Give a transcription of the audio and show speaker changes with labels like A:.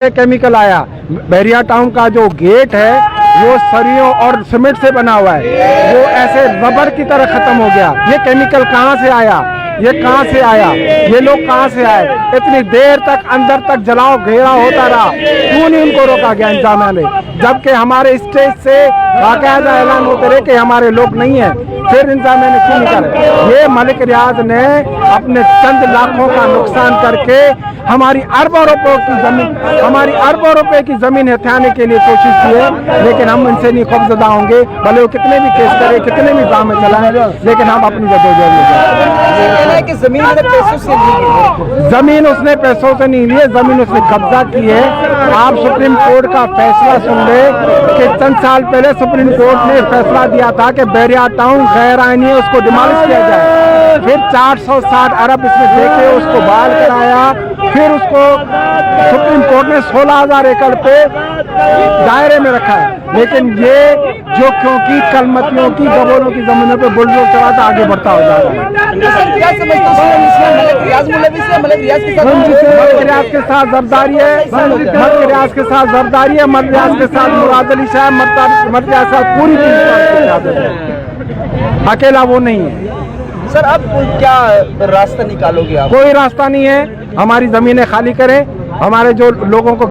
A: Chemical आया। Bairiya town का जो गेट है वो सरियों और सीमेंट से बना हुआ है, वो ऐसे रबर की तरह खत्म हो गया। ये केमिकल कहाँ से आया, ये कहाँ से आया, ये लोग कहाँ से आए? इतनी देर तक अंदर तक जलाओ घेरा होता रहा, क्यों नहीं उनको रोका गया इंतजामिया ने? जबकि हमारे स्टेज से बाकायदा ऐलान होते रहे कि हमारे लोग नहीं है, फिर इंतजामिया ने क्यों नहीं करे? ये मलिक रियाज ने अपने चंद लाखों का नुकसान करके हमारी अरबों रुपए की जमीन हथियाने के लिए कोशिश की है, लेकिन हम इनसे नहीं खौफजदा होंगे। भले वो कितने भी केस करे, कितने भी काम में चलाएं, लेकिन हम अपनी जदोजहद में जाएंगे।
B: कि जमीन पैसों से ली,
A: जमीन उसने पैसों से नहीं ली है, जमीन उसने कब्जा की है। आप सुप्रीम कोर्ट का फैसला सुन ले कि चंद साल पहले सुप्रीम कोर्ट ने फैसला दिया था कि बैरिया टाउन गैर आईनी है, उसको डिमोलिश किया जाए। फिर 460 अरब इसमें देके उसको बहाल कराया। फिर उसको सुप्रीम कोर्ट ने 16,000 एकड़ पे दायरे में रखा है, लेकिन ये जो क्योंकि कलमतियों की गबोरों की जमीनों पे बुलडोजर चलाता आगे बढ़ता हो जा रहा है।
B: क्या समझते हैं मलिक रियाज के साथ
A: जरदारी है, मलिक रियाज के साथ जरदारी है, मलिक रियाज के साथ मुराद अली शाह, मलिक रियाज के साथ पूरी टीम, अकेला वो नहीं है।
B: सर अब क्या रास्ता निकालोगे आप?
A: कोई रास्ता नहीं है, हमारी जमीनें खाली करें, हमारे जो लोगों को